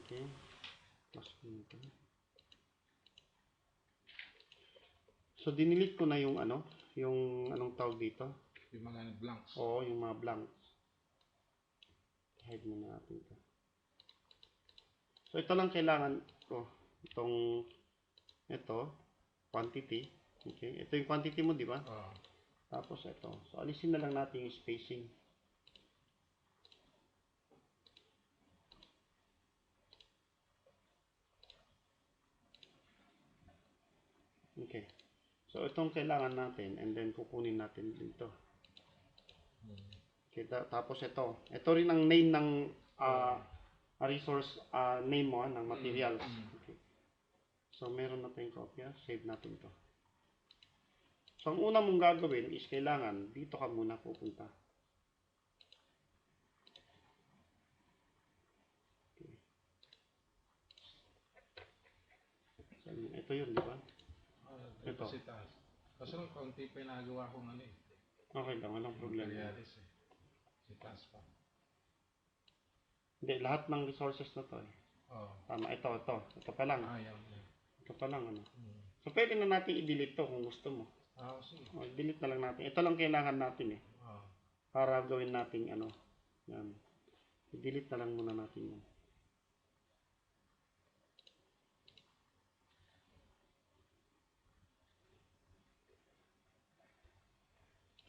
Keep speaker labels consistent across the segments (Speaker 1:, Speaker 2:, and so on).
Speaker 1: Okay. Plus nito. So, dinilit ko na yung ano, yung anong tawag dito?
Speaker 2: Yung mga blanks.
Speaker 1: Oo, yung mga blanks. Hide muna natin ito. So, ito lang kailangan ko. Ito, quantity. Okay, ito yung quantity mo, di ba? Tapos ito. So, alisin na lang natin yung spacing. Okay. So, itong kailangan natin and then kukunin natin dito. Okay, tapos ito. Ito rin ang name ng resource name mo ng materials. Okay. So, meron na tayong kopya. Save natin to. So, ang una mong gagawin is kailangan dito ka muna pupunta. Okay. So, ito yun, di ba?
Speaker 2: Ito. Kasi lang, kaunti pa yung nagawa kong ano eh.
Speaker 1: Okay lang, walang problema.
Speaker 2: Materialis eh. Si taas pa.
Speaker 1: Hindi, lahat ng resources na to eh. Tama, ito. Ito pa lang.
Speaker 2: Yan.
Speaker 1: Ito pa lang, ano. So, pwede na natin i-delete to kung gusto mo.
Speaker 2: Sige.
Speaker 1: I-delete na lang natin. Ito lang kailangan natin eh. Para gawin natin, ano. Yan. I-delete na lang muna natin yan.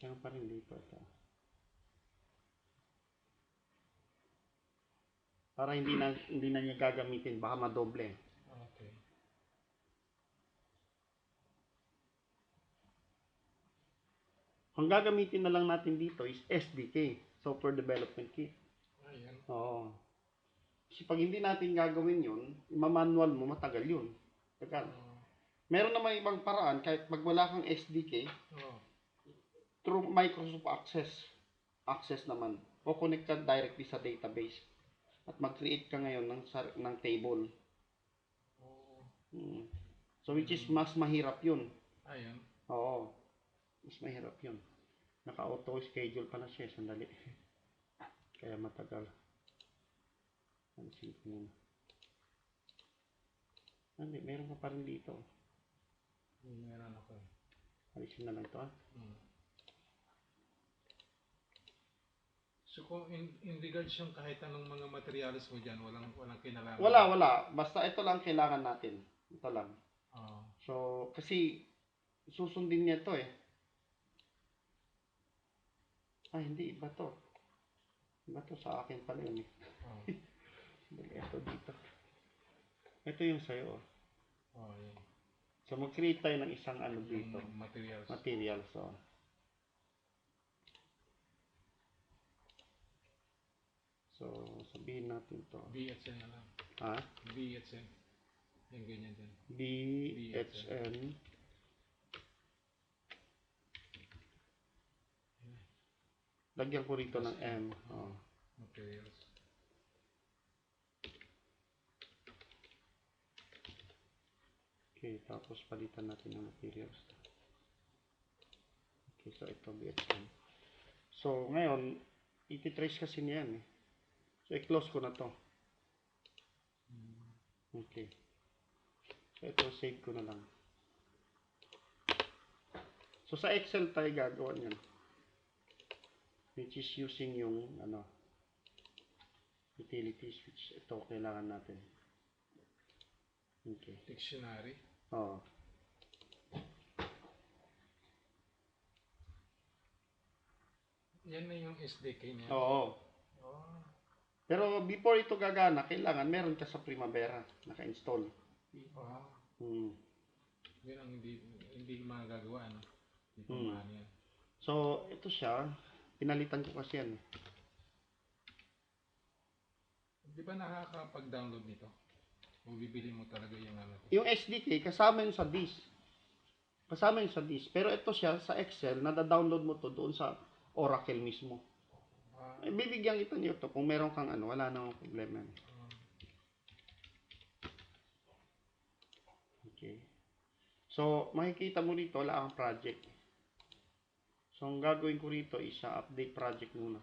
Speaker 1: Kaya pa rin dito ito. Para hindi na niya gagamitin, baka madoble.
Speaker 2: Okay.
Speaker 1: Ang gagamitin na lang natin dito is SDK, Software Development Kit.
Speaker 2: Ayan.
Speaker 1: Oo. Kasi pag hindi natin gagawin yun, ima-manual mo, matagal yun. Teka, meron naman ibang paraan, kahit pag wala kang SDK, through Microsoft Access naman, o connect ka directly sa database. At mag-create ka ngayon ng table. So, which is mas mahirap yun.
Speaker 2: Ayan.
Speaker 1: Oo. Mas mahirap yun. Naka-auto schedule pa na siya. Sandali. Kaya matagal. Alisin ko muna. Hindi, meron ka pa rin dito.
Speaker 2: Meron ako.
Speaker 1: Alisin na lang ito
Speaker 2: So kung in regards yung kahit anong mga materials mo dyan, walang kinalaman?
Speaker 1: Wala. Basta ito lang kailangan natin. Ito lang. So, kasi susundin niya ito eh. Hindi. Iba to. Iba to sa akin pala yun eh. Ito dito. Ito yung sa'yo.
Speaker 2: Yan.
Speaker 1: So, mag-create tayo ng isang ano dito.
Speaker 2: Materials.
Speaker 1: So, sabihin natin to.
Speaker 2: BHN na lang. BHN. Yung ganyan din.
Speaker 1: BHN. Lagyan ko rito ng M.
Speaker 2: Materials.
Speaker 1: Okay, tapos palitan natin ng materials. Okay, so ito BHN. So, ngayon, iti-trace kasi niyan eh. So, i-close ko na to. Okay. So, ito, save ko na lang. So, sa Excel tayo gagawa niyan. Which is using yung, utilities, which ito, kailangan natin. Okay.
Speaker 2: Dictionary?
Speaker 1: Oo.
Speaker 2: Yan na yung SDK niya?
Speaker 1: Oo. Pero before ito gagana, kailangan meron ka sa Primavera naka-install.
Speaker 2: Yun ang hindi magagawa, no? Hindi pa mahal yan.
Speaker 1: So, ito siya. Pinalitan ko kasi yan.
Speaker 2: Di ba nakakapag-download nito? O bibili mo talaga yung ano?
Speaker 1: Yung SDK, kasama yun sa disk. Pero ito siya, sa Excel, nada-download mo to doon sa Oracle mismo. Bibigyan kita niyo to kung meron kang wala namang problema. Okay. So, makikita mo dito, wala ang project. So, ang gagawin ko rito is update project muna.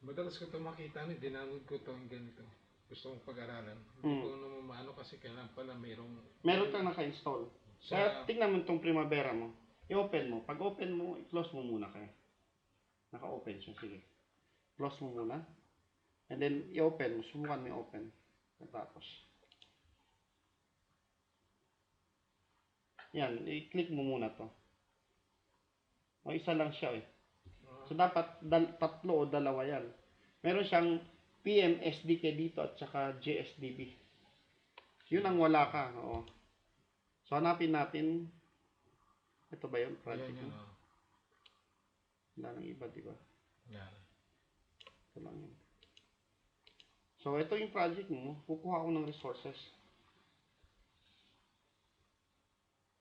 Speaker 2: Madalas ko ito makita, dinanood ko ito ang ganito. Gusto kong pag-aralan. Hindi ko naman maano kasi kailangan pala
Speaker 1: meron kang naka-install. Kaya tingnan mo itong Primavera mo. I-open mo. Pag open mo, i-close mo muna kaya. Naka-open siya. Sige. Close mo muna. And then, i-open mo. Subukan mo i-open. Tapos. Yan. I-click mo muna to. O, isa lang siya eh. So, dapat tatlo o dalawa yan. Meron siyang PMSDK dito at saka JSDB. Yun ang wala ka. Oo. So, hanapin natin. Ito ba yun? Project mo? Wala nang iba, di ba? Ito lang yun. So, ito yung project mo. Kukuha ko ng resources.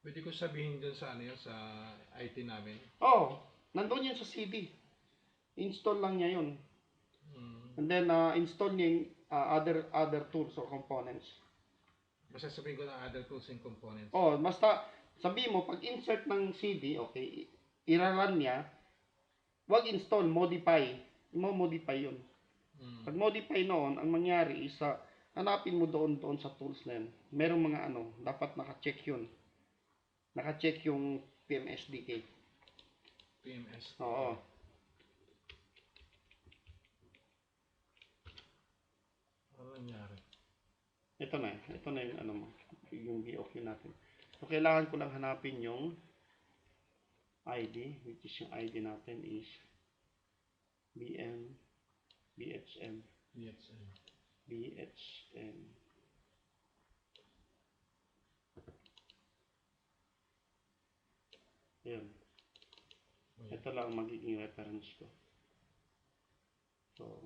Speaker 2: Pwede ko sabihin dyan sa ano yun, sa IT namin?
Speaker 1: Oo. Nandun yan sa CD. Install lang niya yun. And then, install niya yung other tools or components.
Speaker 2: Basta sabihin ko ng other tools and components.
Speaker 1: Oh, basta sabihin mo, pag insert ng CD, okay, iraran niya, wag install, modify. Mo-modify yun. Pag modify noon, ang mangyari is, hanapin mo doon sa tools na yun. Merong mga dapat naka-check yun. Naka-check yung PMSDK.
Speaker 2: PMSDK.
Speaker 1: Oo.
Speaker 2: Ano nangyari?
Speaker 1: Ito na yung yung BOQ natin. So, kailangan ko lang hanapin yung ID, which is yung ID natin is BHN. Ayan. Ito lang magiging reference ko. So,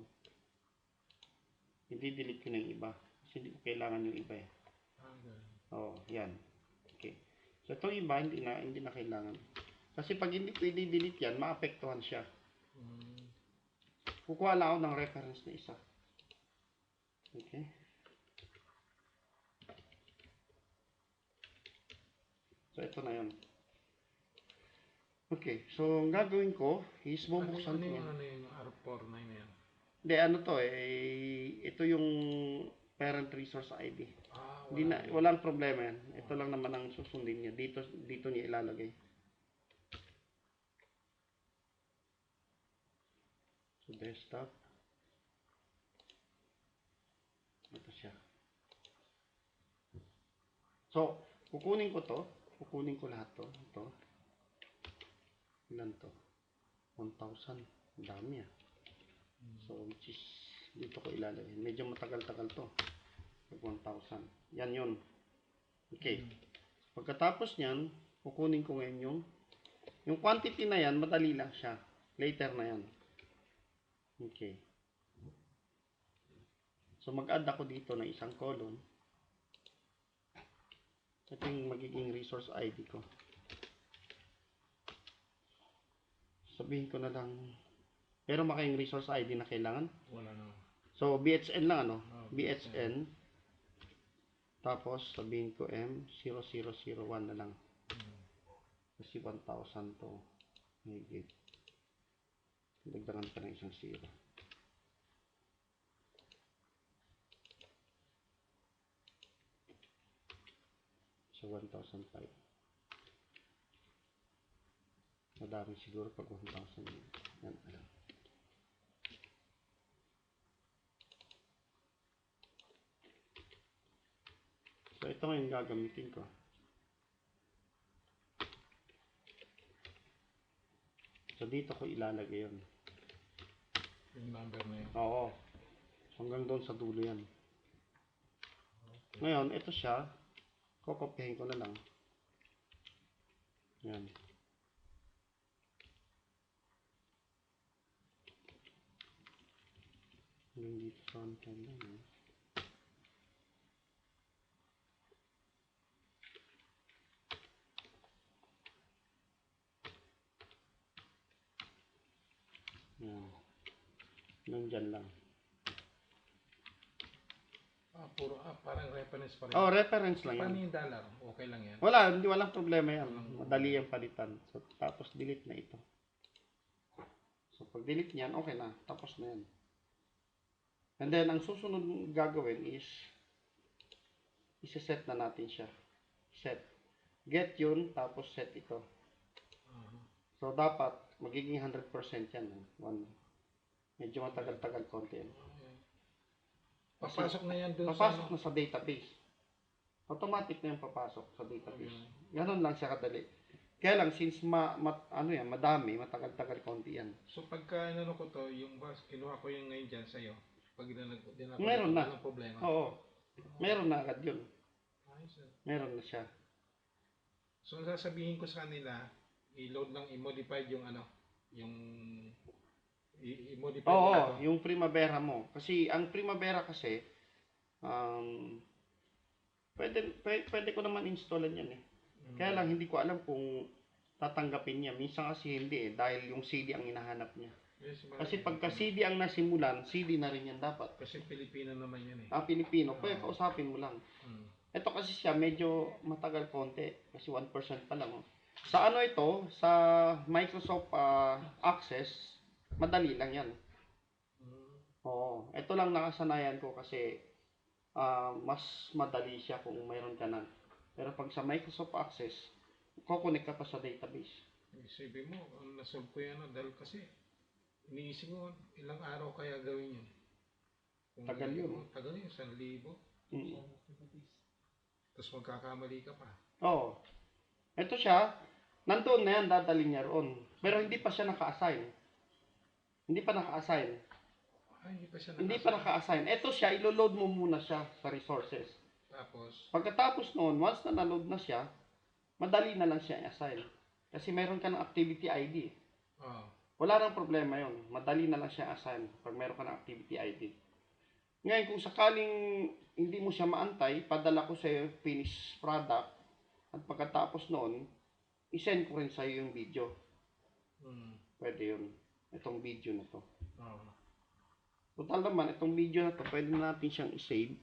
Speaker 1: hindi delete ko na yung iba. Kasi hindi ko kailangan yung iba eh. Oo, yan. Okay. So, itong iba, hindi na kailangan. Kasi pag hindi pwede delete yan, maapektuhan siya. Kukuha lang ako ng reference na isa. Okay. So, ito na yun. Okay. So, ang gagawin ko is bubuksan ko.
Speaker 2: Ano yung R49 na yan?
Speaker 1: Hindi, ito yung parent resource ID. Walang problema yan. Ito lang naman ang susundin niya. Dito niya ilalagay. So, desktop. Ito siya. So, kukunin ko to. Kukunin ko lahat to. Ito. Ilan to? 1,000. Dami ah. So, which is, dito ko ilalagay. Medyo matagal-tagal to. 1,000. Yan yun. Okay. Pagkatapos nyan, kukunin ko ngayon yung quantity na yan, madali lang siya. Later na yan. Okay. So, mag-add ako dito ng isang column. Ito yung magiging resource ID ko. Sabihin ko na lang, pero makayong resource ID na kailangan?
Speaker 2: Wala na.
Speaker 1: So, BHN lang BHN. Tapos, sabihin ko M0001 na lang. Kasi 1,000 to. Higit. Dagdagan pa ng isang 0. So, 1,005. Madami siguro pag 1,000. Yan. So, ito nga yung gagamitin ko. So, dito ko ilalagay yun.
Speaker 2: Yung number na yun.
Speaker 1: Oo. So, hanggang doon sa dulo yan. Ngayon, ito siya. Kokopyahin ko na lang. Yan. Hanggang dito sa content lang. Yan. Nandyan lang.
Speaker 2: Parang reference pa rin.
Speaker 1: Oh, reference lang yan.
Speaker 2: Paano yung dollar? Okay lang yan?
Speaker 1: Walang problema yan. Madali yung palitan. So, tapos delete na ito. So, pag delete niyan, okay na. Tapos na yan. And then, ang susunod gagawin is, isa-set na natin siya. Set. Get yun, tapos set ito. So, dapat, magiging 100% yan. Medyo matagal-tagal konti.
Speaker 2: Papasok na yan dun
Speaker 1: papasok na sa database. Automatic na yung papasok sa database. Ganon lang siya kadali. Kaya lang, since madami, matagal-tagal konti yan.
Speaker 2: So pagka inano ko to, yung kinuha ko yung ngayon dyan sa'yo, pag
Speaker 1: meron na.
Speaker 2: Walang problema.
Speaker 1: Oo. Meron na agad yun. Meron na siya.
Speaker 2: So sasabihin ko sa kanila, i-load lang, i-modify yung yung i-modify
Speaker 1: Oo, yung Primavera mo. Kasi ang Primavera kasi, pwede ko naman installan yan eh. Kaya lang hindi ko alam kung tatanggapin niya. Minsan kasi hindi eh, dahil yung CD ang hinahanap niya.
Speaker 2: Yes,
Speaker 1: Kasi pagka CD ang nasimulan, CD na rin yan dapat.
Speaker 2: Kasi Pilipino naman yan eh.
Speaker 1: Pilipino, pwede kausapin mo lang. Ito kasi siya medyo matagal konti, kasi 1% pa lang. Sa ito, sa Microsoft Access, madali lang yan. Oo, ito lang nakasanayan ko kasi mas madali siya kung mayroon ka na. Pero pag sa Microsoft Access, kukonek ka pa sa database.
Speaker 2: Sabi mo, nasolve ko yan dahil kasi iniisip mo ilang araw kaya gawin yun.
Speaker 1: Tagal yun.
Speaker 2: Tagal yun, 1,000. Tapos magkakamali ka pa.
Speaker 1: Oo. Ito siya, nandoon na yan, dadaling niya roon. Pero hindi pa siya naka-assign. Hindi pa naka-assign. Hindi pa naka-assign. Ito siya, ilo-load mo muna siya sa resources.
Speaker 2: Tapos?
Speaker 1: Pagkatapos noon, once na na-load na siya, madali na lang siya i-assign. Kasi meron ka ng activity ID. Wala nang problema yon. Madali na lang siya assign pag meron ka ng activity ID. Ngayon, kung sakaling hindi mo siya maantay, padala ko sa iyo finished product at pagkatapos noon, isend ko rin sa iyo yung video. Pwede yun. Itong video na to. Total naman, itong video na to, pwede natin siyang i-save.